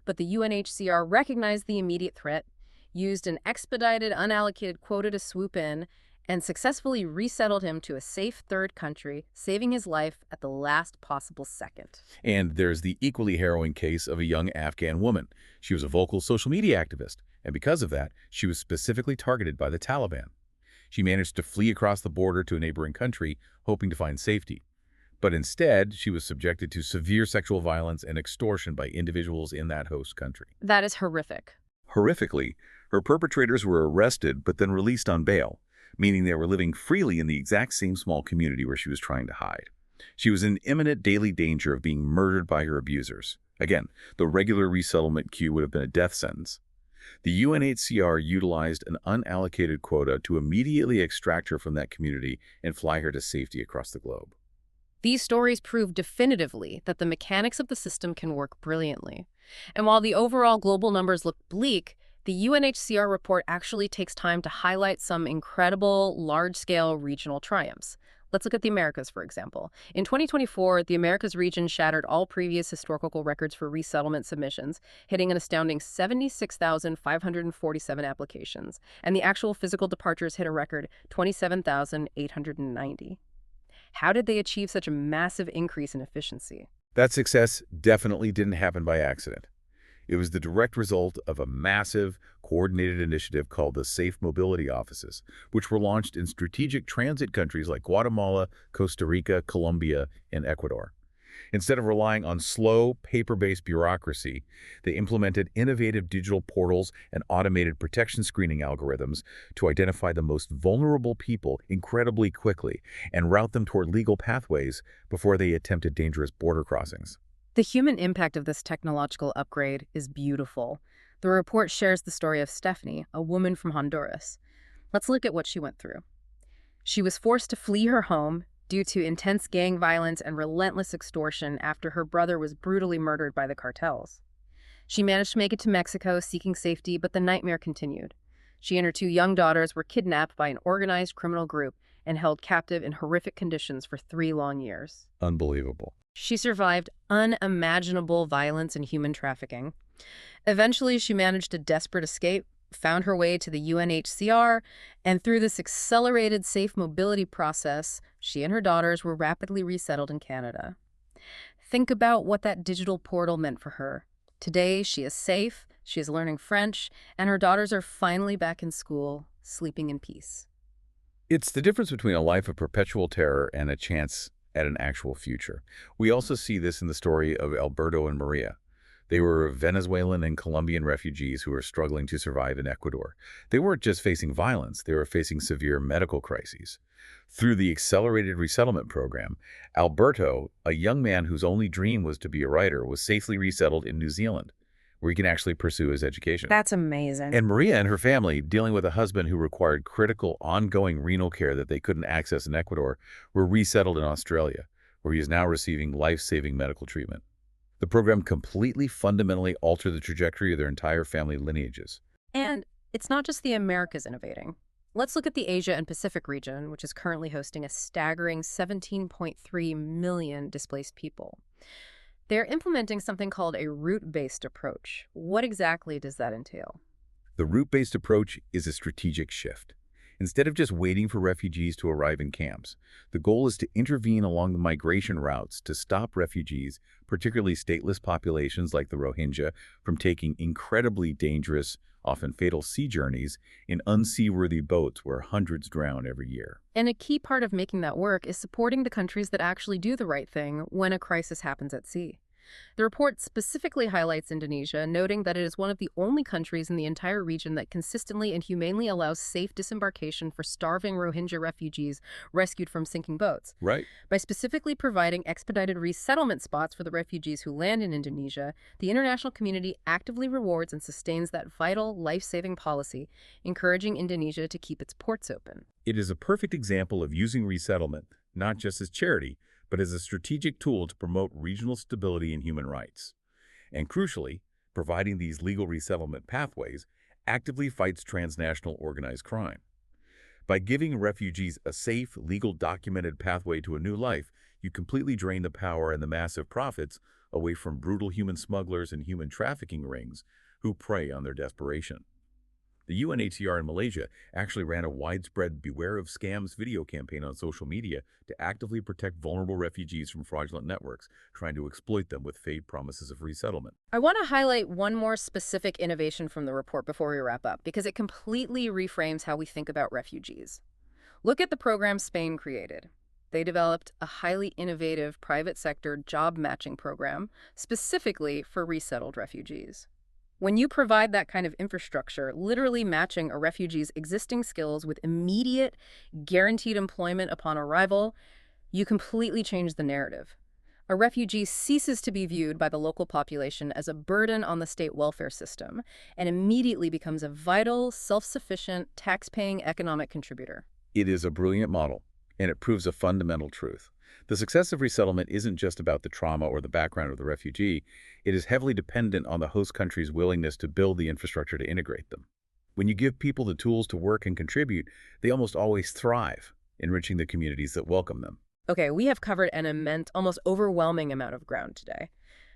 But the UNHCR recognized the immediate threat, used an expedited, unallocated quota to swoop in, and successfully resettled him to a safe third country, saving his life at the last possible second. And there's the equally harrowing case of a young Afghan woman. She was a vocal social media activist, and because of that, she was specifically targeted by the Taliban. She managed to flee across the border to a neighboring country, hoping to find safety. But instead, she was subjected to severe sexual violence and extortion by individuals in that host country. That is horrific. Horrifically, her perpetrators were arrested but then released on bail, meaning they were living freely in the exact same small community where she was trying to hide. She was in imminent daily danger of being murdered by her abusers. Again, the regular resettlement queue would have been a death sentence. The UNHCR utilized an unallocated quota to immediately extract her from that community and fly her to safety across the globe. These stories prove definitively that the mechanics of the system can work brilliantly. And while the overall global numbers look bleak, the UNHCR report actually takes time to highlight some incredible, large-scale regional triumphs. Let's look at the Americas, for example. In 2024, the Americas region shattered all previous historical records for resettlement submissions, hitting an astounding 76,547 applications, and the actual physical departures hit a record 27,890. How did they achieve such a massive increase in efficiency? That success definitely didn't happen by accident. It was the direct result of a massive, coordinated initiative called the Safe Mobility Offices, which were launched in strategic transit countries like Guatemala, Costa Rica, Colombia, and Ecuador. Instead of relying on slow, paper-based bureaucracy, they implemented innovative digital portals and automated protection screening algorithms to identify the most vulnerable people incredibly quickly and route them toward legal pathways before they attempted dangerous border crossings. The human impact of this technological upgrade is beautiful. The report shares the story of Stephanie, a woman from Honduras. Let's look at what she went through. She was forced to flee her home due to intense gang violence and relentless extortion after her brother was brutally murdered by the cartels. She managed to make it to Mexico seeking safety, but the nightmare continued. She and her two young daughters were kidnapped by an organized criminal group and held captive in horrific conditions for 3 long years. Unbelievable. She survived unimaginable violence and human trafficking. Eventually, she managed a desperate escape, found her way to the UNHCR, and through this accelerated safe mobility process, she and her daughters were rapidly resettled in Canada. Think about what that digital portal meant for her. Today, she is safe, she is learning French, and her daughters are finally back in school, sleeping in peace. It's the difference between a life of perpetual terror and a chance at an actual future. We also see this in the story of Alberto and Maria. They were Venezuelan and Colombian refugees who were struggling to survive in Ecuador. They weren't just facing violence, they were facing severe medical crises. Through the accelerated resettlement program, Alberto, a young man whose only dream was to be a writer, was safely resettled in New Zealand, where he can actually pursue his education. That's amazing. And Maria and her family, dealing with a husband who required critical, ongoing renal care that they couldn't access in Ecuador, were resettled in Australia, where he is now receiving life-saving medical treatment. The program completely fundamentally altered the trajectory of their entire family lineages. And it's not just the Americas innovating. Let's look at the Asia and Pacific region, which is currently hosting a staggering 17.3 million displaced people. They're implementing something called a route-based approach. What exactly does that entail? The route-based approach is a strategic shift. Instead of just waiting for refugees to arrive in camps, the goal is to intervene along the migration routes to stop refugees, particularly stateless populations like the Rohingya, from taking incredibly dangerous, often fatal sea journeys in unseaworthy boats where hundreds drown every year. And a key part of making that work is supporting the countries that actually do the right thing when a crisis happens at sea. The report specifically highlights Indonesia, noting that it is one of the only countries in the entire region that consistently and humanely allows safe disembarkation for starving Rohingya refugees rescued from sinking boats. Right. By specifically providing expedited resettlement spots for the refugees who land in Indonesia, the international community actively rewards and sustains that vital, life-saving policy, encouraging Indonesia to keep its ports open. It is a perfect example of using resettlement, not just as charity, but as a strategic tool to promote regional stability and human rights. And crucially, providing these legal resettlement pathways actively fights transnational organized crime. By giving refugees a safe, legal documented pathway to a new life, you completely drain the power and the massive profits away from brutal human smugglers and human trafficking rings who prey on their desperation. The UNHCR in Malaysia actually ran a widespread Beware of Scams video campaign on social media to actively protect vulnerable refugees from fraudulent networks, trying to exploit them with fake promises of resettlement. I want to highlight one more specific innovation from the report before we wrap up, because it completely reframes how we think about refugees. Look at the program Spain created. They developed a highly innovative private sector job matching program specifically for resettled refugees. When you provide that kind of infrastructure, literally matching a refugee's existing skills with immediate, guaranteed employment upon arrival, you completely change the narrative. A refugee ceases to be viewed by the local population as a burden on the state welfare system and immediately becomes a vital, self-sufficient, tax-paying economic contributor. It is a brilliant model, and it proves a fundamental truth. The success of resettlement isn't just about the trauma or the background of the refugee. It is heavily dependent on the host country's willingness to build the infrastructure to integrate them. When you give people the tools to work and contribute, they almost always thrive, enriching the communities that welcome them. Okay, we have covered an immense, almost overwhelming amount of ground today.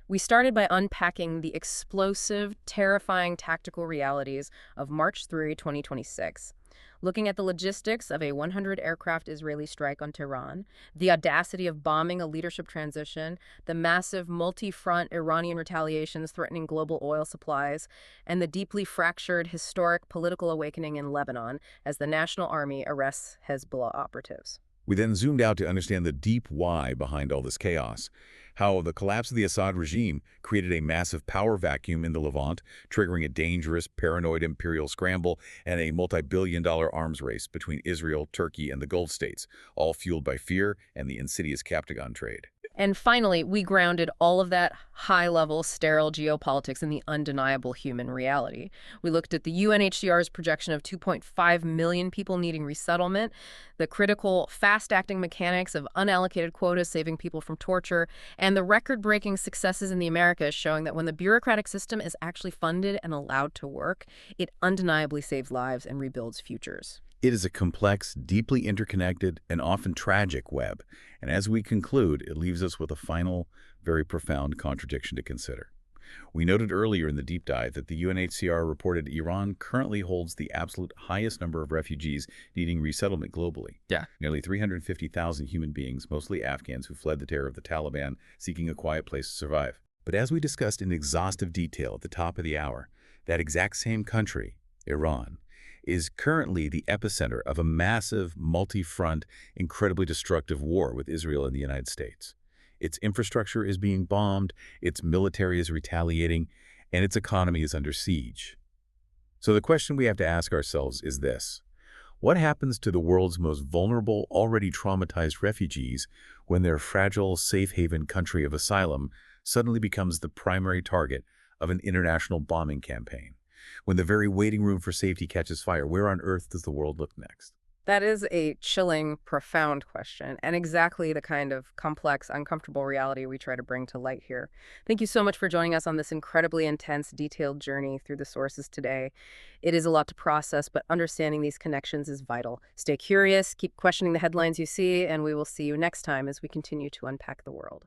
We started by unpacking the explosive, terrifying tactical realities of March 3, 2026. Looking at the logistics of a 100-aircraft Israeli strike on Tehran, the audacity of bombing a leadership transition, the massive multi-front Iranian retaliations threatening global oil supplies, and the deeply fractured historic political awakening in Lebanon as the National Army arrests Hezbollah operatives. We then zoomed out to understand the deep why behind all this chaos, how the collapse of the Assad regime created a massive power vacuum in the Levant, triggering a dangerous, paranoid imperial scramble and a multi-billion-dollar arms race between Israel, Turkey, and the Gulf states, all fueled by fear and the insidious Captagon trade. And finally, we grounded all of that high-level, sterile geopolitics in the undeniable human reality. We looked at the UNHCR's projection of 2.5 million people needing resettlement, the critical, fast-acting mechanics of unallocated quotas saving people from torture, and the record-breaking successes in the Americas showing that when the bureaucratic system is actually funded and allowed to work, it undeniably saves lives and rebuilds futures. It is a complex, deeply interconnected, and often tragic web, and as we conclude, it leaves us with a final, very profound contradiction to consider. We noted earlier in the deep dive that the UNHCR reported Iran currently holds the absolute highest number of refugees needing resettlement globally. Yeah. Nearly 350,000 human beings, mostly Afghans who fled the terror of the Taliban, seeking a quiet place to survive. But as we discussed in exhaustive detail at the top of the hour, that exact same country, Iran, is currently the epicenter of a massive, multi-front, incredibly destructive war with Israel and the United States. Its infrastructure is being bombed, its military is retaliating, and its economy is under siege. So the question we have to ask ourselves is this: what happens to the world's most vulnerable, already traumatized refugees when their fragile, safe haven country of asylum suddenly becomes the primary target of an international bombing campaign? When the very waiting room for safety catches fire, where on earth does the world look next? That is a chilling, profound question, and exactly the kind of complex, uncomfortable reality we try to bring to light here. Thank you so much for joining us on this incredibly intense, detailed journey through the sources today. It is a lot to process, but understanding these connections is vital. Stay curious, keep questioning the headlines you see, and we will see you next time as we continue to unpack the world.